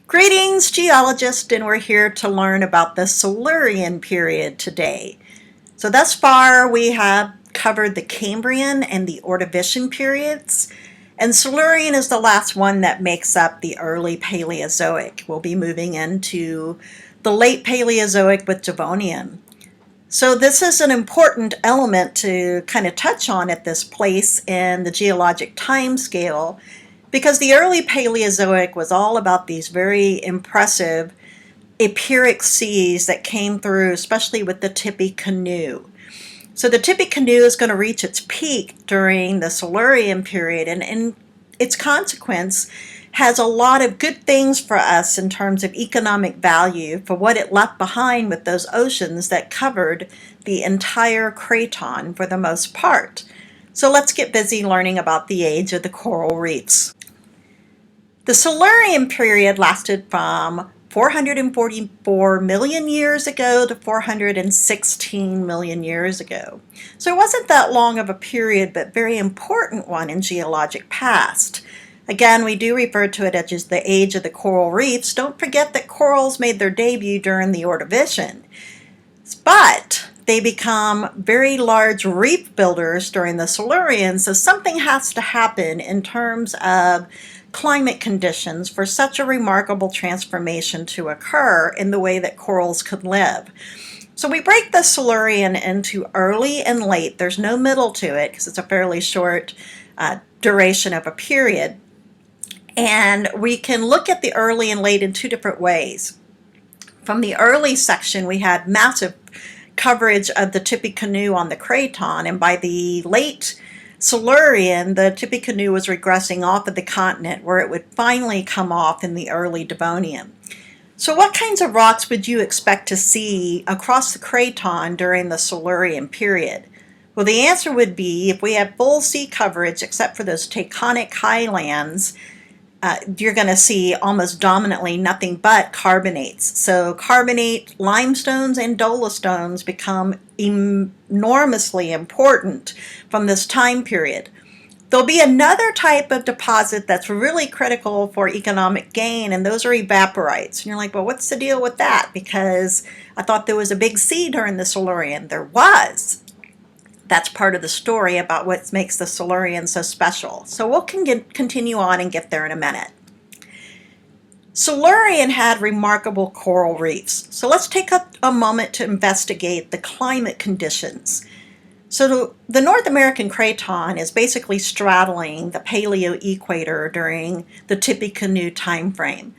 Greetings, geologists, and we're here to learn about the Silurian period today. So thus far we have covered the Cambrian and the Ordovician periods, and Silurian is the last one that makes up the early Paleozoic. We'll be moving into the late Paleozoic with Devonian. So this is an important element to kind of touch on at this place in the geologic time scale, because the early Paleozoic was all about these very impressive epiric seas that came through, especially with the Tippecanoe. So the Tippecanoe is going to reach its peak during the Silurian period, and in its consequence has a lot of good things for us in terms of economic value for what it left behind with those oceans that covered the entire Craton for the most part. So let's get busy learning about the age of the coral reefs. The Silurian period lasted from 444 million years ago to 416 million years ago. So it wasn't that long of a period, but very important one in geologic past. Again, we do refer to it as the age of the coral reefs. Don't forget that corals made their debut during the Ordovician, but they become very large reef builders during the Silurian, so something has to happen in terms of climate conditions for such a remarkable transformation to occur in the way that corals could live. So we break the Silurian into early and late. There's no middle to it because it's a fairly short duration of a period. And we can look at the early and late in two different ways. From the early section, we had massive coverage of the Tippecanoe on the Craton, and by the late Silurian, the Tippecanoe was regressing off of the continent, where it would finally come off in the early Devonian. So what kinds of rocks would you expect to see across the Craton during the Silurian period? Well, the answer would be, if we have full sea coverage except for those tectonic highlands, you're going to see almost dominantly nothing but carbonates. So carbonate limestones and dolostones become enormously important from this time period. There'll be another type of deposit that's really critical for economic gain, and those are evaporites. And you're like, well, what's the deal with that? Because I thought there was a big sea during the Silurian. There was. That's part of the story about what makes the Silurian so special. So we'll continue on and get there in a minute. Silurian had remarkable coral reefs. So let's take a moment to investigate the climate conditions. So the North American Craton is basically straddling the paleo-equator during the Tippecanoe time frame.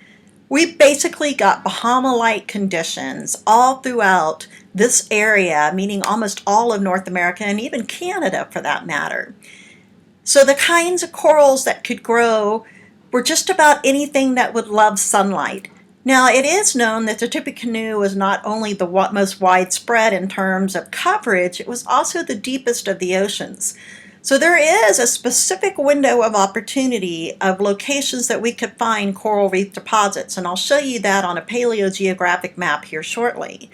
We've basically got Bahama-like conditions all throughout this area, meaning almost all of North America and even Canada for that matter. So the kinds of corals that could grow were just about anything that would love sunlight. Now, it is known that the Tippecanoe was not only the most widespread in terms of coverage, it was also the deepest of the oceans. So there is a specific window of opportunity of locations that we could find coral reef deposits, and I'll show you that on a paleogeographic map here shortly.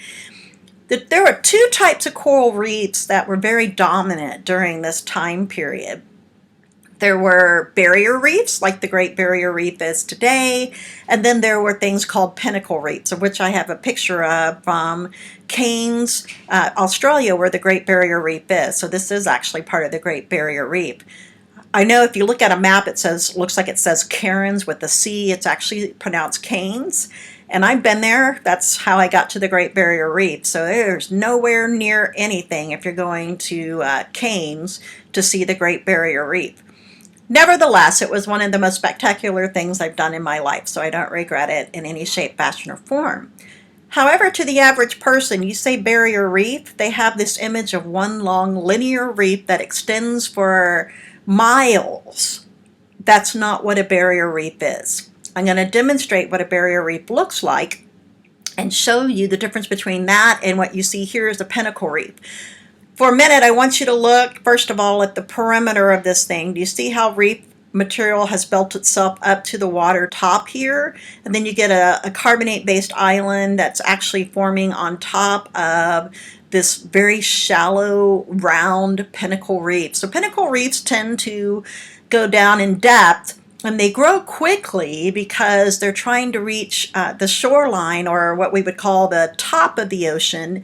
There are two types of coral reefs that were very dominant during this time period. There were barrier reefs, like the Great Barrier Reef is today, and then there were things called pinnacle reefs, of which I have a picture of from Cairns, Australia, where the Great Barrier Reef is. So this is actually part of the Great Barrier Reef. I know if you look at a map, looks like it says Cairns with a C. It's actually pronounced Cairns. And I've been there. That's how I got to the Great Barrier Reef. So there's nowhere near anything if you're going to Cairns to see the Great Barrier Reef. Nevertheless, it was one of the most spectacular things I've done in my life, so I don't regret it in any shape, fashion, or form. However, to the average person, you say barrier reef, they have this image of one long linear reef that extends for miles. That's not what a barrier reef is. I'm going to demonstrate what a barrier reef looks like and show you the difference between that and what you see here is a pinnacle reef. For a minute, I want you to look, first of all, at the perimeter of this thing. Do you see how reef material has built itself up to the water top here? And then you get a carbonate-based island that's actually forming on top of this very shallow, round pinnacle reef. So pinnacle reefs tend to go down in depth And they grow quickly because they're trying to reach the shoreline, or what we would call the top of the ocean,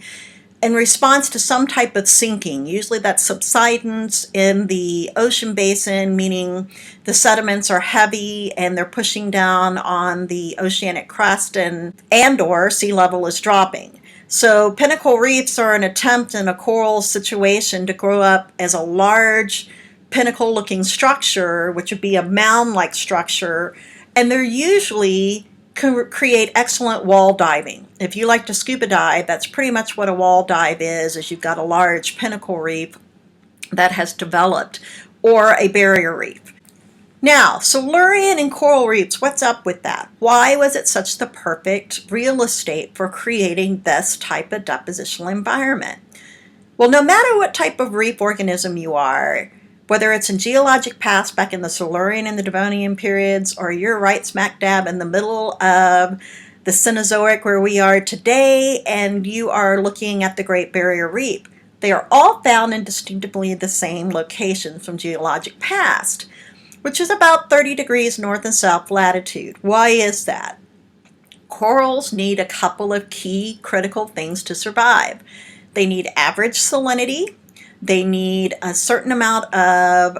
in response to some type of sinking. Usually that's subsidence in the ocean basin, meaning the sediments are heavy and they're pushing down on the oceanic crust, and or sea level is dropping. So pinnacle reefs are an attempt in a coral situation to grow up as a large pinnacle looking structure, which would be a mound like structure, and they're usually create excellent wall diving. If you like to scuba dive, that's pretty much what a wall dive is you've got a large pinnacle reef that has developed, or a barrier reef. Now, Silurian and coral reefs, what's up with that? Why was it such the perfect real estate for creating this type of depositional environment? Well, no matter what type of reef organism you are, whether it's in geologic past back in the Silurian and the Devonian periods, or you're right smack dab in the middle of the Cenozoic where we are today, and you are looking at the Great Barrier Reef, they are all found in distinctively the same locations from geologic past, which is about 30 degrees north and south latitude. Why is that? Corals need a couple of key critical things to survive. They need average salinity. They need a certain amount of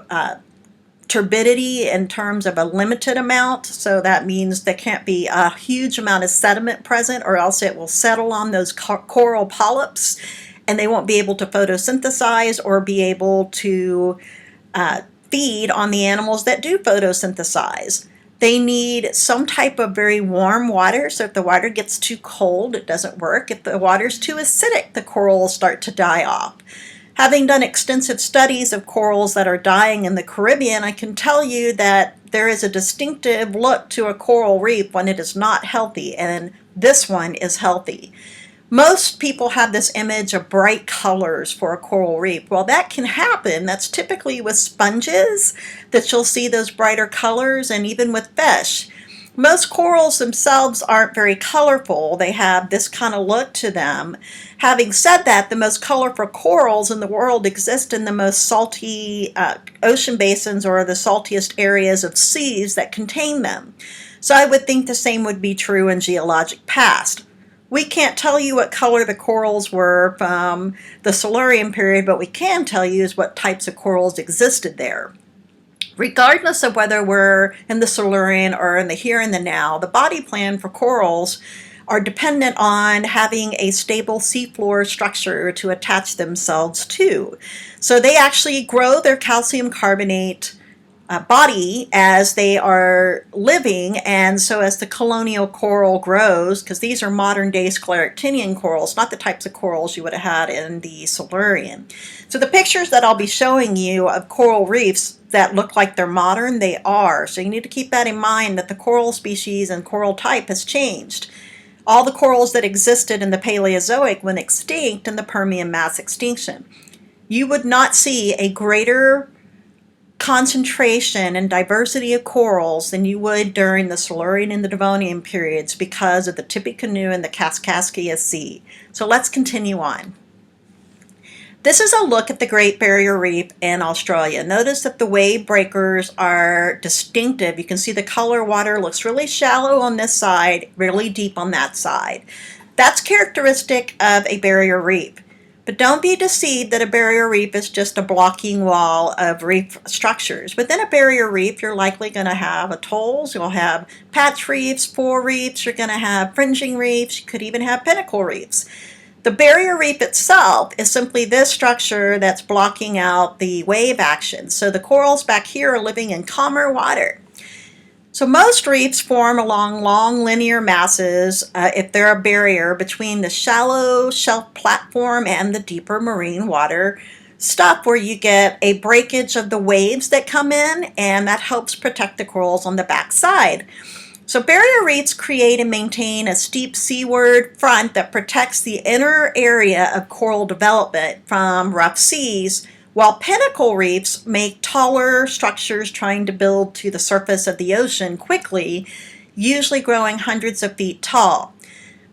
turbidity in terms of a limited amount. So that means there can't be a huge amount of sediment present, or else it will settle on those coral polyps and they won't be able to photosynthesize or be able to feed on the animals that do photosynthesize. They need some type of very warm water, so if the water gets too cold, it doesn't work. If the water's too acidic, the corals start to die off. Having done extensive studies of corals that are dying in the Caribbean, I can tell you that there is a distinctive look to a coral reef when it is not healthy, and this one is healthy. Most people have this image of bright colors for a coral reef. Well, that can happen. That's typically with sponges that you'll see those brighter colors, and even with fish. Most corals themselves aren't very colorful. They have this kind of look to them. Having said that, the most colorful corals in the world exist in the most salty ocean basins, or the saltiest areas of seas that contain them. So I would think the same would be true in geologic past. We can't tell you what color the corals were from the Silurian period, but we can tell you is what types of corals existed there. Regardless of whether we're in the Silurian or in the here and the now, the body plan for corals are dependent on having a stable seafloor structure to attach themselves to. So they actually grow their calcium carbonate body as they are living, and so as the colonial coral grows, because these are modern day scleractinian corals, not the types of corals you would have had in the Silurian. So the pictures that I'll be showing you of coral reefs that look like they're modern, they are. So you need to keep that in mind, that the coral species and coral type has changed. All the corals that existed in the Paleozoic went extinct in the Permian mass extinction. You would not see a greater concentration and diversity of corals than you would during the Silurian and the Devonian periods because of the Tippecanoe and the Kaskaskia Sea. So let's continue on. This is a look at the Great Barrier Reef in Australia. Notice that the wave breakers are distinctive. You can see the color water looks really shallow on this side, really deep on that side. That's characteristic of a barrier reef. But don't be deceived that a barrier reef is just a blocking wall of reef structures. Within a barrier reef, you're likely going to have atolls, you'll have patch reefs, fore reefs, you're going to have fringing reefs, you could even have pinnacle reefs. The barrier reef itself is simply this structure that's blocking out the wave action. So the corals back here are living in calmer water. So most reefs form along long linear masses if they're a barrier between the shallow shelf platform and the deeper marine water stuff, where you get a breakage of the waves that come in, and that helps protect the corals on the back side. So barrier reefs create and maintain a steep seaward front that protects the inner area of coral development from rough seas, while pinnacle reefs make taller structures trying to build to the surface of the ocean quickly, usually growing hundreds of feet tall.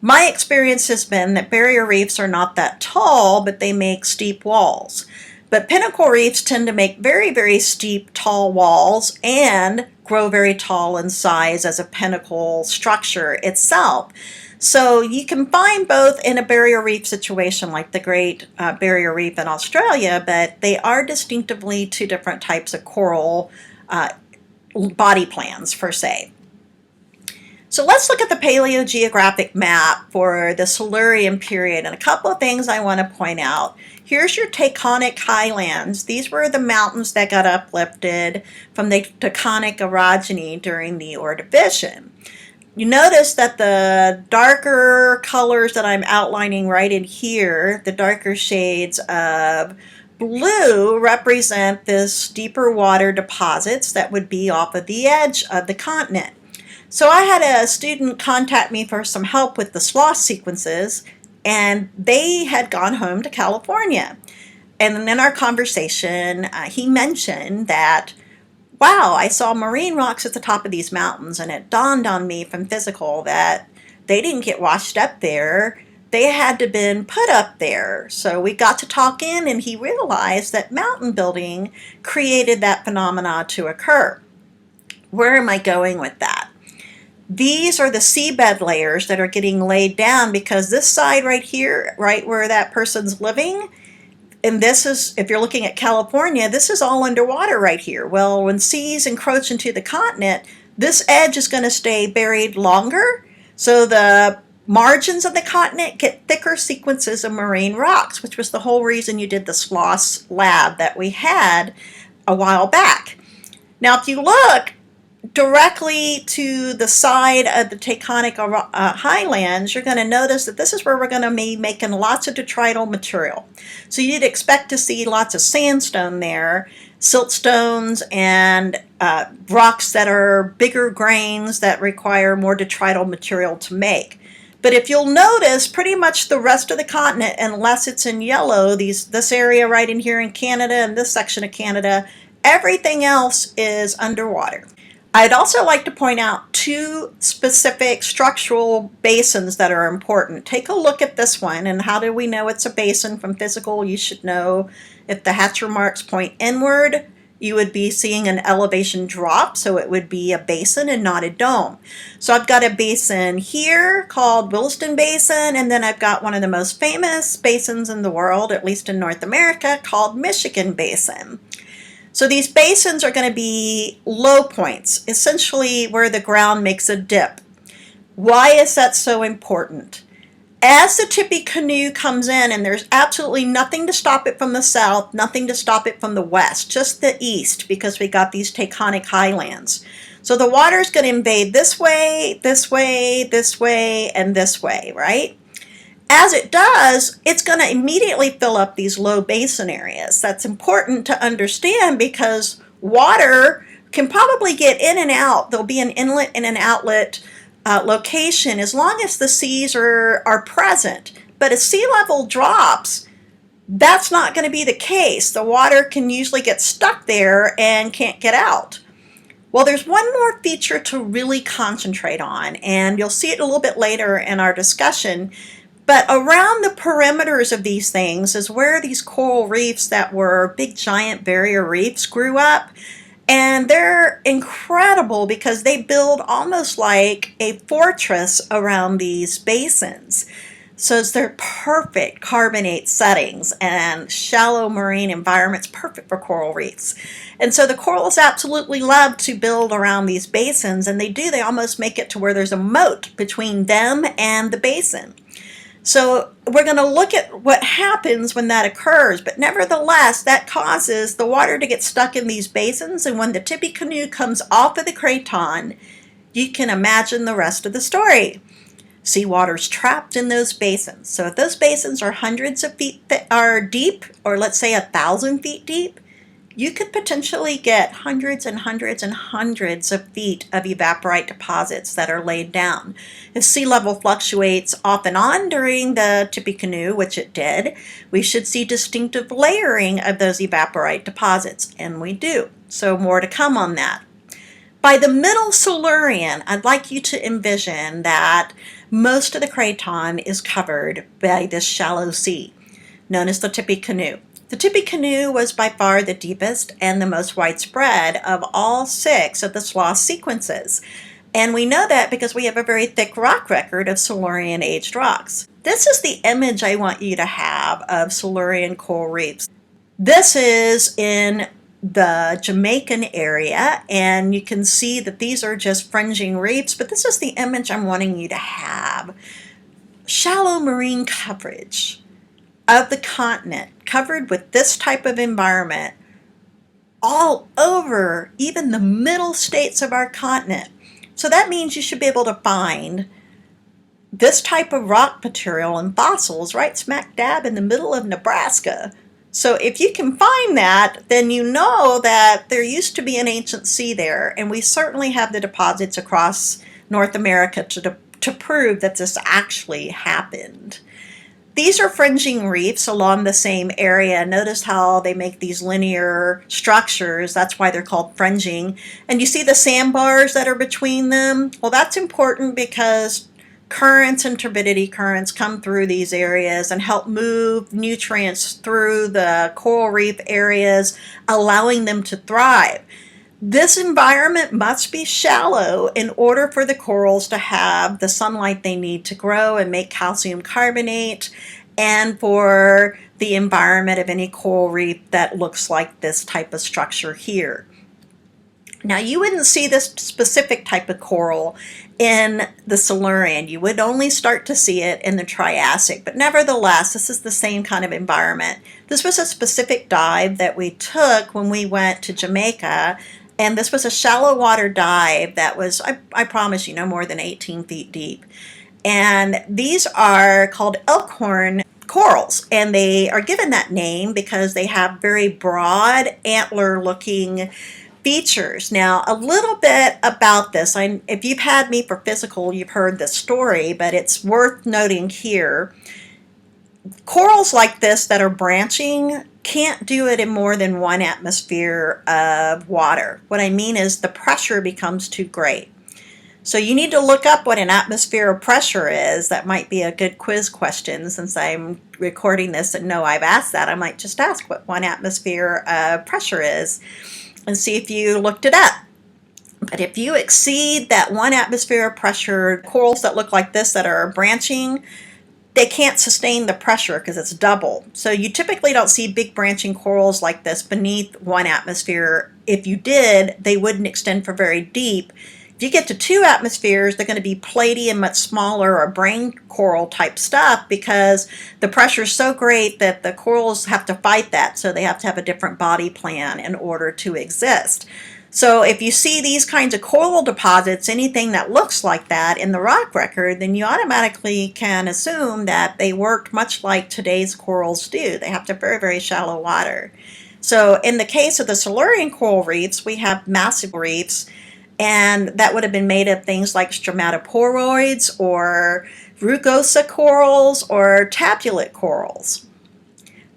My experience has been that barrier reefs are not that tall, but they make steep walls. But pinnacle reefs tend to make very, very steep, tall walls and grow very tall in size as a pinnacle structure itself. So you can find both in a barrier reef situation like the Great Barrier Reef in Australia, but they are distinctively two different types of coral body plans per se. So let's look at the paleogeographic map for the Silurian period, and a couple of things I want to point out. Here's your tectonic highlands. These were the mountains that got uplifted from the tectonic orogeny during the Ordovician. You notice that the darker colors that I'm outlining right in here, the darker shades of blue, represent this deeper water deposits that would be off of the edge of the continent. So I had a student contact me for some help with the sloth sequences, and they had gone home to California. And in our conversation, he mentioned that, wow, I saw marine rocks at the top of these mountains, and it dawned on me from physical that they didn't get washed up there. They had to have been put up there. So we got to talking, and he realized that mountain building created that phenomena to occur. Where am I going with that? These are the seabed layers that are getting laid down because this side right here, right where that person's living, and this is, if you're looking at California, this is all underwater right here. Well, when seas encroach into the continent, this edge is going to stay buried longer. So the margins of the continent get thicker sequences of marine rocks, which was the whole reason you did the sloth lab that we had a while back. Now, if you look directly to the side of the tectonic highlands, you're going to notice that this is where we're going to be making lots of detrital material. So you'd expect to see lots of sandstone there, siltstones, and rocks that are bigger grains that require more detrital material to make. But if you'll notice, pretty much the rest of the continent, unless it's in yellow, this area right in here in Canada and this section of Canada, everything else is underwater. I'd also like to point out two specific structural basins that are important. Take a look at this one, and how do we know it's a basin from physical? You should know if the hatcher marks point inward, you would be seeing an elevation drop, so it would be a basin and not a dome. So I've got a basin here called Williston Basin, and then I've got one of the most famous basins in the world, at least in North America, called Michigan Basin. So these basins are going to be low points, essentially where the ground makes a dip. Why is that so important? As the Tippecanoe comes in, and there's absolutely nothing to stop it from the south, nothing to stop it from the west, just the east, because we got these tectonic highlands. So the water is going to invade this way, this way, this way, and this way, right? As it does, it's going to immediately fill up these low basin areas. That's important to understand because water can probably get in and out. There'll be an inlet and an outlet location as long as the seas are present. But as sea level drops, that's not going to be the case. The water can usually get stuck there and can't get out. Well, there's one more feature to really concentrate on, and you'll see it a little bit later in our discussion. But around the perimeters of these things is where these coral reefs that were big giant barrier reefs grew up. And they're incredible because they build almost like a fortress around these basins. So they're perfect carbonate settings and shallow marine environments, perfect for coral reefs. And so the corals absolutely love to build around these basins, and they almost make it to where there's a moat between them and the basin. So we're going to look at what happens when that occurs, but nevertheless, that causes the water to get stuck in these basins, and when the Tippecanoe comes off of the Craton, you can imagine the rest of the story. Seawater's trapped in those basins. So if those basins are hundreds of feet deep, or let's say 1,000 feet deep, you could potentially get hundreds and hundreds and hundreds of feet of evaporite deposits that are laid down. If sea level fluctuates off and on during the Tippecanoe, which it did, we should see distinctive layering of those evaporite deposits, and we do. So more to come on that. By the middle Silurian, I'd like you to envision that most of the Craton is covered by this shallow sea, known as the Tippecanoe. The Tippecanoe was by far the deepest and the most widespread of all 6 of the slough sequences. And we know that because we have a very thick rock record of Silurian aged rocks. This is the image I want you to have of Silurian coral reefs. This is in the Jamaican area, and you can see that these are just fringing reefs, but this is the image I'm wanting you to have. Shallow marine coverage of the continent, covered with this type of environment all over even the middle states of our continent. So that means you should be able to find this type of rock material and fossils right smack dab in the middle of Nebraska. So if you can find that, then you know that there used to be an ancient sea there, and we certainly have the deposits across North America to prove that this actually happened. These are fringing reefs along the same area. Notice how they make these linear structures. That's why they're called fringing. And you see the sandbars that are between them? Well, that's important because currents and turbidity currents come through these areas and help move nutrients through the coral reef areas, allowing them to thrive. This environment must be shallow in order for the corals to have the sunlight they need to grow and make calcium carbonate, and for the environment of any coral reef that looks like this type of structure here. Now, you wouldn't see this specific type of coral in the Silurian. You would only start to see it in the Triassic, but nevertheless, this is the same kind of environment. This was a specific dive that we took when we went to Jamaica, and this was a shallow water dive that was, I promise you, no more than 18 feet deep. And these are called elkhorn corals, and they are given that name because they have very broad antler-looking features. Now, a little bit about this. If you've had me for physical, you've heard this story, but it's worth noting here. Corals like this that are branching can't do it in more than 1 atmosphere of water. What I mean is the pressure becomes too great. So you need to look up what an atmosphere of pressure is. That might be a good quiz question. Since I'm recording this and know I've asked that, I might just ask what 1 atmosphere of pressure is and see if you looked it up. But if you exceed that 1 atmosphere of pressure, corals that look like this that are branching, they can't sustain the pressure because it's double. So you typically don't see big branching corals like this beneath 1 atmosphere. If you did, they wouldn't extend for very deep. If you get to 2 atmospheres, they're going to be platy and much smaller, or brain coral type stuff, because the pressure is so great that the corals have to fight that. So they have to have a different body plan in order to exist. So if you see these kinds of coral deposits, anything that looks like that in the rock record, then you automatically can assume that they worked much like today's corals do. They have to very, very shallow water. So in the case of the Silurian coral reefs, we have massive reefs, and that would have been made of things like stromatoporoids or rugosa corals or tabulate corals.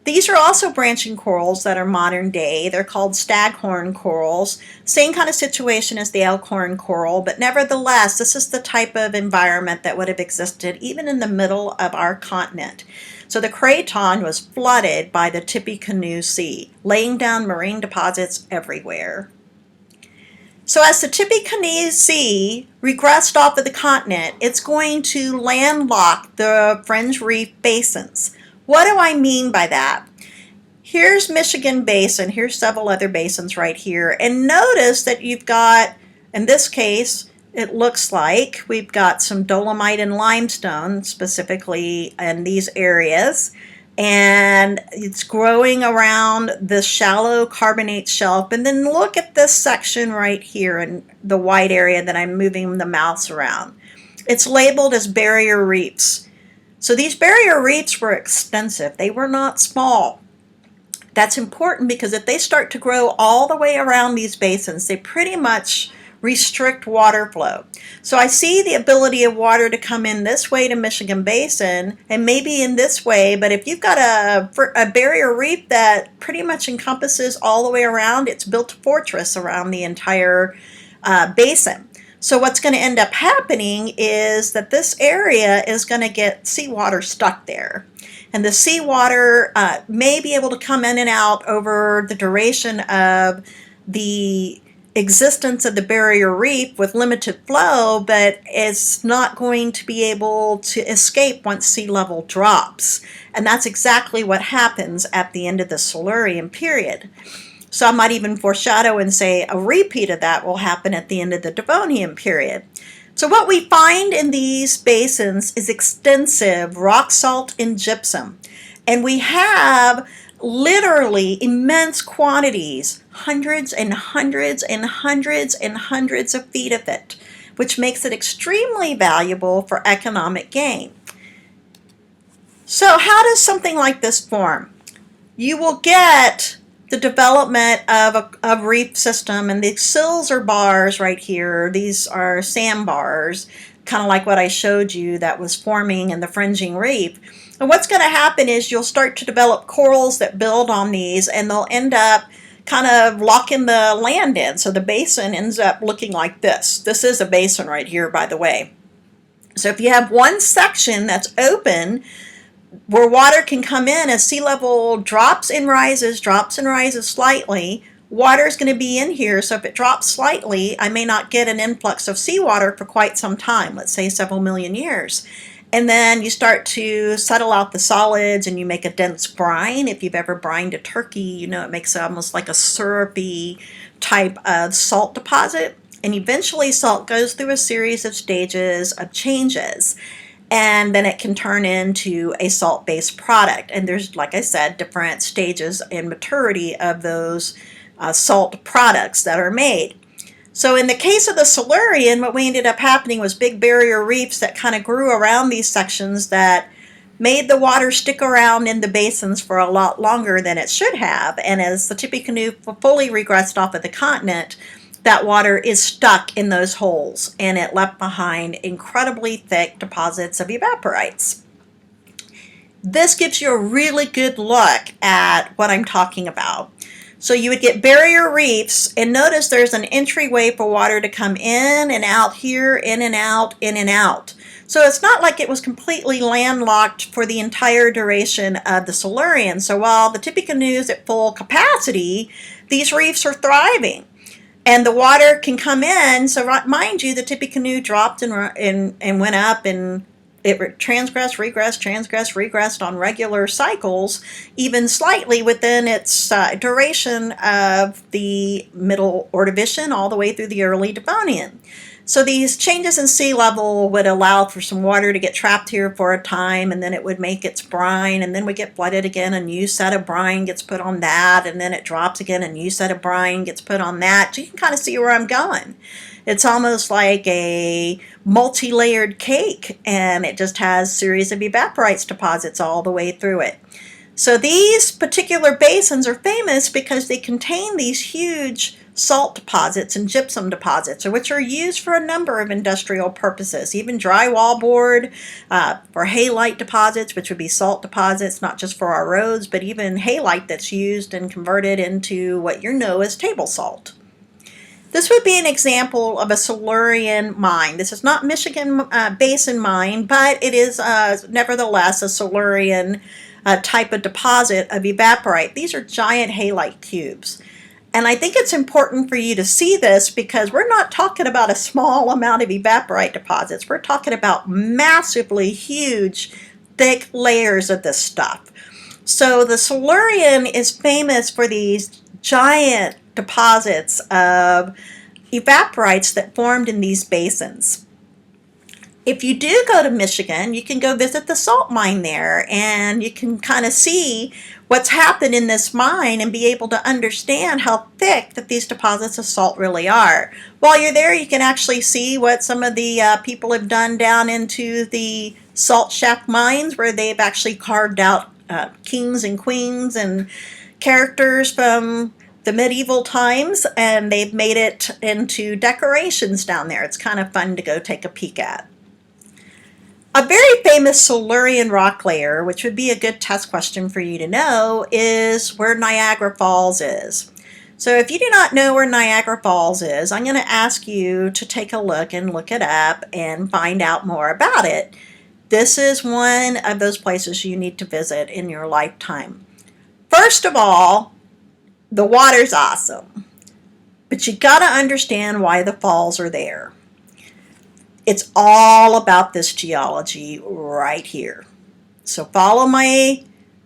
These are also branching corals that are modern day. They're called staghorn corals. Same kind of situation as the elkhorn coral, but nevertheless, this is the type of environment that would have existed even in the middle of our continent. So the Craton was flooded by the Tippecanoe Sea, laying down marine deposits everywhere. So as the Tippecanoe Sea regressed off of the continent, it's going to landlock the fringe reef basins. What do I mean by that? Here's Michigan Basin. Here's several other basins right here. And notice that you've got, in this case, it looks like we've got some dolomite and limestone, specifically in these areas. And it's growing around the shallow carbonate shelf. And then look at this section right here in the white area that I'm moving the mouse around. It's labeled as barrier reefs. So these barrier reefs were extensive. They were not small. That's important because if they start to grow all the way around these basins, they pretty much restrict water flow. So I see the ability of water to come in this way to Michigan Basin and maybe in this way, but if you've got a barrier reef that pretty much encompasses all the way around, it's built a fortress around the entire basin. So what's going to end up happening is that this area is going to get seawater stuck there. And the seawater may be able to come in and out over the duration of the existence of the barrier reef with limited flow, but it's not going to be able to escape once sea level drops. And that's exactly what happens at the end of the Silurian period. So I might even foreshadow and say a repeat of that will happen at the end of the Devonian period. So what we find in these basins is extensive rock salt and gypsum. And we have literally immense quantities, hundreds and hundreds and hundreds and hundreds of feet of it, which makes it extremely valuable for economic gain. So how does something like this form? You will get the development of a reef system, and the sills are bars right here. These are sandbars, kind of like what I showed you that was forming in the fringing reef. And what's going to happen is you'll start to develop corals that build on these, and they'll end up kind of locking the land in. So the basin ends up looking like this. This is a basin right here, by the way. So if you have one section that's open, where water can come in as sea level drops and rises slightly, water is going to be in here. So if it drops slightly, I may not get an influx of seawater for quite some time, let's say several million years. And then you start to settle out the solids and you make a dense brine. If you've ever brined a turkey, you know it makes almost like a syrupy type of salt deposit. And eventually salt goes through a series of stages of changes. And then it can turn into a salt-based product. And there's, like I said, different stages in maturity of those salt products that are made. So in the case of the Silurian, what we ended up happening was big barrier reefs that kind of grew around these sections that made the water stick around in the basins for a lot longer than it should have. And as the Tippecanoe fully regressed off of the continent, that water is stuck in those holes, and it left behind incredibly thick deposits of evaporites. This gives you a really good look at what I'm talking about. So you would get barrier reefs, and notice there's an entryway for water to come in and out here, in and out, in and out. So it's not like it was completely landlocked for the entire duration of the Silurian. So while the Tippecanoe is at full capacity, these reefs are thriving. And the water can come in. So mind you, the Tippecanoe dropped and went up, and it transgressed, regressed on regular cycles, even slightly within its duration of the middle Ordovician all the way through the early Devonian. So these changes in sea level would allow for some water to get trapped here for a time, and then it would make its brine, and then we get flooded again, a new set of brine gets put on that, and then it drops again, a new set of brine gets put on that. So you can kind of see where I'm going. It's almost like a multi-layered cake, and it just has a series of evaporites deposits all the way through it. So these particular basins are famous because they contain these huge salt deposits and gypsum deposits, which are used for a number of industrial purposes, even drywall board, for halite deposits, which would be salt deposits, not just for our roads, but even halite that's used and converted into what you know as table salt. This would be an example of a Silurian mine. This is not Michigan Basin mine, but it is nevertheless a Silurian type of deposit of evaporite. These are giant halite cubes. And I think it's important for you to see this because we're not talking about a small amount of evaporite deposits. We're talking about massively huge, thick layers of this stuff. So the Silurian is famous for these giant deposits of evaporites that formed in these basins. If you do go to Michigan, you can go visit the salt mine there, and you can kind of see what's happened in this mine and be able to understand how thick that these deposits of salt really are. While you're there, you can actually see what some of the people have done down into the salt shaft mines, where they've actually carved out kings and queens and characters from the medieval times, and they've made it into decorations down there. It's kind of fun to go take a peek at. A very famous Silurian rock layer, which would be a good test question for you to know, is where Niagara Falls is. So if you do not know where Niagara Falls is, I'm going to ask you to take a look and look it up and find out more about it. This is one of those places you need to visit in your lifetime. First of all, the water's awesome, but you got to understand why the falls are there. It's all about this geology right here. So follow my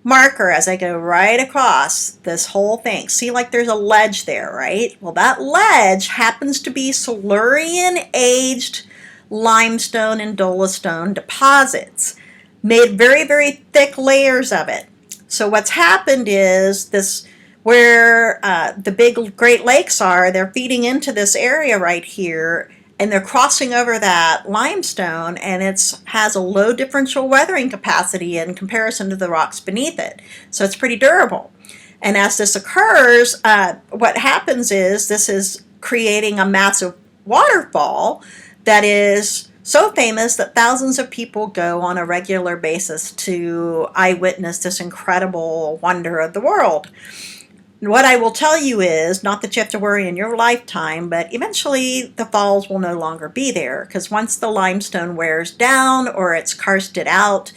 marker as I go right across this whole thing. See, like there's a ledge there, right? Well, that ledge happens to be Silurian aged limestone and dolostone deposits, made very, very thick layers of it. So what's happened is this, where the big Great Lakes are, they're feeding into this area right here, and they're crossing over that limestone, and it has a low differential weathering capacity in comparison to the rocks beneath it. So it's pretty durable. And as this occurs, what happens is this is creating a massive waterfall that is so famous that thousands of people go on a regular basis to eyewitness this incredible wonder of the world. What I will tell you is, not that you have to worry in your lifetime, but eventually the falls will no longer be there, because once the limestone wears down or it's karsted out,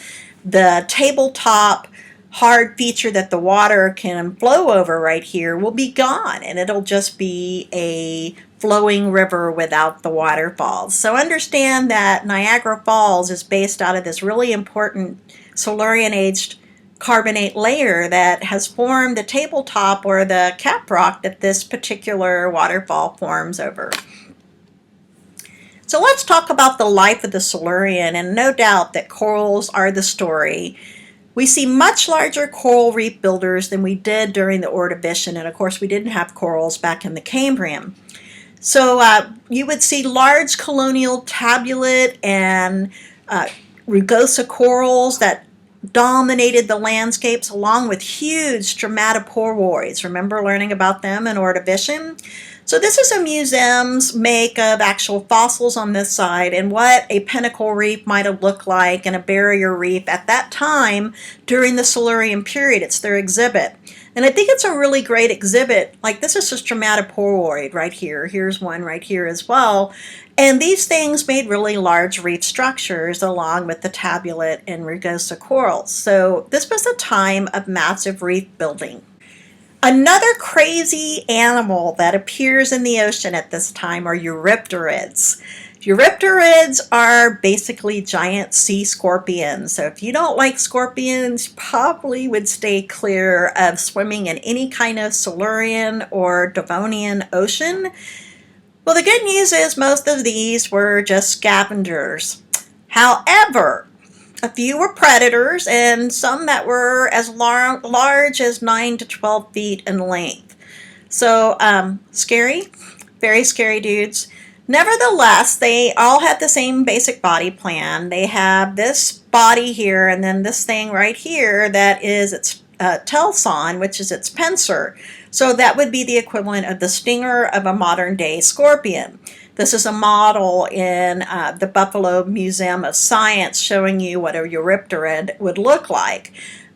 the tabletop hard feature that the water can flow over right here will be gone, and it'll just be a flowing river without the waterfalls. So understand that Niagara Falls is based out of this really important Silurian aged carbonate layer that has formed the tabletop or the cap rock that this particular waterfall forms over. So let's talk about the life of the Silurian, and no doubt that corals are the story. We see much larger coral reef builders than we did during the Ordovician, and of course we didn't have corals back in the Cambrian. So you would see large colonial tabulate and rugosa corals that dominated the landscapes, along with huge stromatoporoids. Remember learning about them in Ordovician? So this is a museum's make of actual fossils on this side and what a pinnacle reef might have looked like and a barrier reef at that time during the Silurian period. It's their exhibit. And I think it's a really great exhibit. Like, this is a stromatoporoid right here. Here's one right here as well. And these things made really large reef structures along with the tabulate and rugosa corals. So this was a time of massive reef building. Another crazy animal that appears in the ocean at this time are Eurypterids. Eurypterids are basically giant sea scorpions. So if you don't like scorpions, you probably would stay clear of swimming in any kind of Silurian or Devonian ocean. Well, the good news is most of these were just scavengers. However, a few were predators, and some that were as large as 9 to 12 feet in length. So scary, very scary dudes. Nevertheless, they all had the same basic body plan. They have this body here, and then this thing right here that is its telson, which is its pincer. So that would be the equivalent of the stinger of a modern day scorpion. This is a model in the Buffalo Museum of Science showing you what a Eurypterid would look like.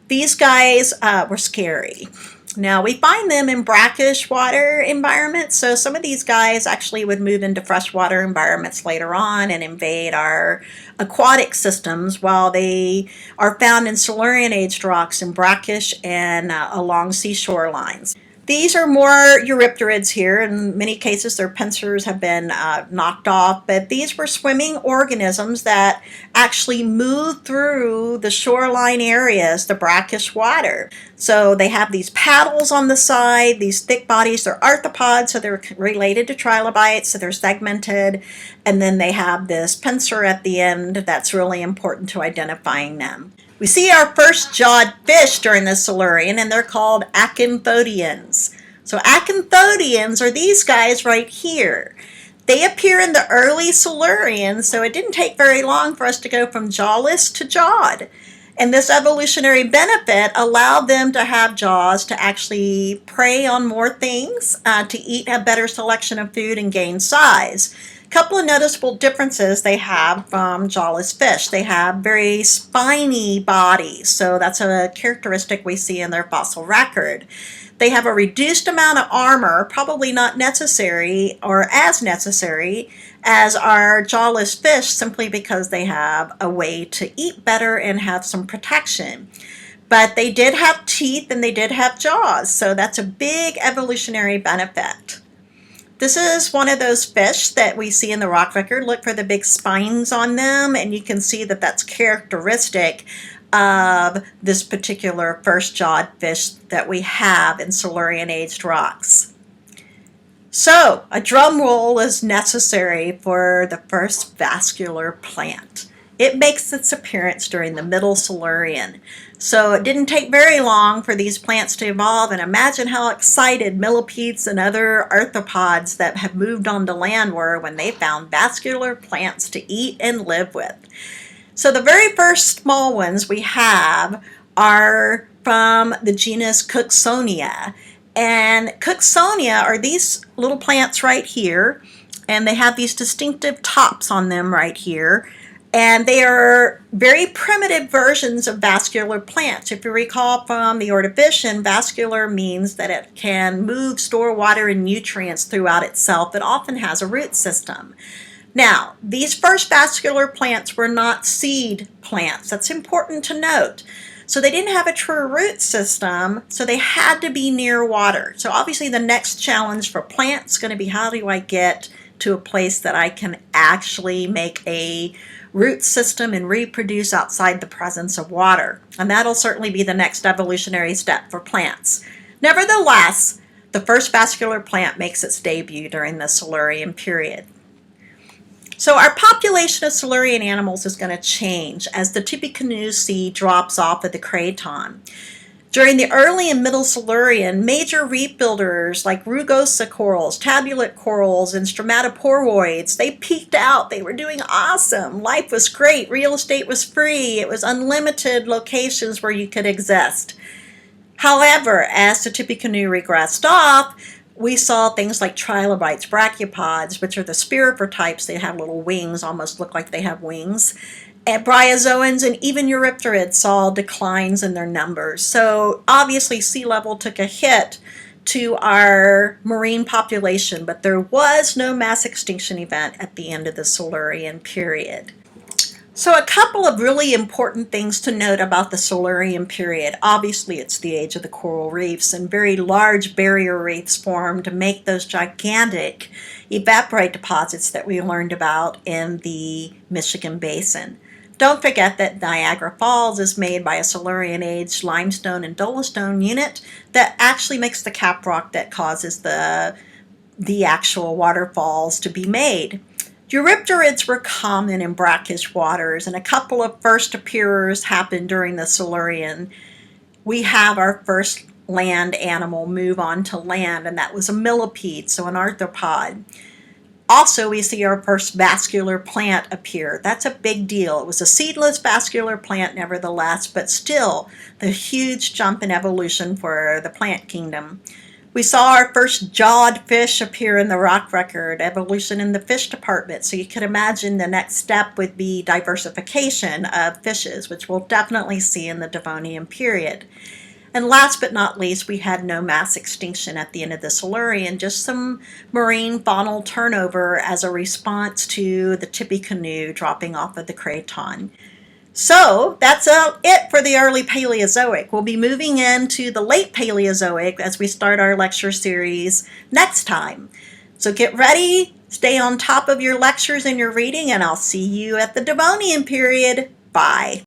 These guys were scary. Now, we find them in brackish water environments, so some of these guys actually would move into freshwater environments later on and invade our aquatic systems, while they are found in Silurian aged rocks in brackish and along seashore lines. These are more Eurypterids here. In many cases, their pincers have been knocked off, but these were swimming organisms that actually moved through the shoreline areas, the brackish water. So they have these paddles on the side, these thick bodies. They're arthropods, so they're related to trilobites, so they're segmented. And then they have this pincer at the end that's really important to identifying them. We see our first jawed fish during the Silurian, and they're called acanthodians. So acanthodians are these guys right here. They appear in the early Silurian, so it didn't take very long for us to go from jawless to jawed. And this evolutionary benefit allowed them to have jaws to actually prey on more things, to eat a better selection of food and gain size. Couple of noticeable differences they have from jawless fish. They have very spiny bodies, so that's a characteristic we see in their fossil record. They have a reduced amount of armor, probably not necessary or as necessary as our jawless fish, simply because they have a way to eat better and have some protection. But they did have teeth and they did have jaws, so that's a big evolutionary benefit. This is one of those fish that we see in the rock record. Look for the big spines on them, and you can see that that's characteristic of this particular first-jawed fish that we have in Silurian-aged rocks. So, a drum roll is necessary for the first vascular plant. It makes its appearance during the Middle Silurian. So it didn't take very long for these plants to evolve, and imagine how excited millipedes and other arthropods that have moved onto land were when they found vascular plants to eat and live with. So the very first small ones we have are from the genus Cooksonia. And Cooksonia are these little plants right here, and they have these distinctive tops on them right here. And they are very primitive versions of vascular plants. If you recall from the Ordovician, vascular means that it can move, store water and nutrients throughout itself. It often has a root system. Now, these first vascular plants were not seed plants. That's important to note. So they didn't have a true root system, so they had to be near water. So obviously the next challenge for plants is going to be, how do I get to a place that I can actually make a root system and reproduce outside the presence of water? And that'll certainly be the next evolutionary step for plants. Nevertheless, the first vascular plant makes its debut during the Silurian period. So our population of Silurian animals is going to change as the Tippecanoe Sea drops off of the Craton. During the early and middle Silurian, major reef builders like rugosa corals, tabulate corals, and stromatoporoids, they peaked out. They were doing awesome. Life was great. Real estate was free. It was unlimited locations where you could exist. However, as the Tippecanoe regressed off, we saw things like trilobites, brachiopods, which are the spirifer types. They have little wings, almost look like they have wings. And bryozoans and even eurypterids saw declines in their numbers. So obviously sea level took a hit to our marine population, but there was no mass extinction event at the end of the Silurian period. So a couple of really important things to note about the Silurian period. Obviously, it's the age of the coral reefs, and very large barrier reefs formed to make those gigantic evaporite deposits that we learned about in the Michigan Basin. Don't forget that Niagara Falls is made by a Silurian-aged limestone and dolostone unit that actually makes the caprock that causes the actual waterfalls to be made. Eurypterids were common in brackish waters, and a couple of first appearers happened during the Silurian. We have our first land animal move on to land, and that was a millipede, so an arthropod. Also, we see our first vascular plant appear. That's a big deal. It was a seedless vascular plant nevertheless, but still the huge jump in evolution for the plant kingdom. We saw our first jawed fish appear in the rock record, evolution in the fish department. So you could imagine the next step would be diversification of fishes, which we'll definitely see in the Devonian period. And last but not least, we had no mass extinction at the end of the Silurian, just some marine faunal turnover as a response to the Tippecanoe dropping off of the Craton. So that's it for the early Paleozoic. We'll be moving into the late Paleozoic as we start our lecture series next time. So get ready, stay on top of your lectures and your reading, and I'll see you at the Devonian period. Bye.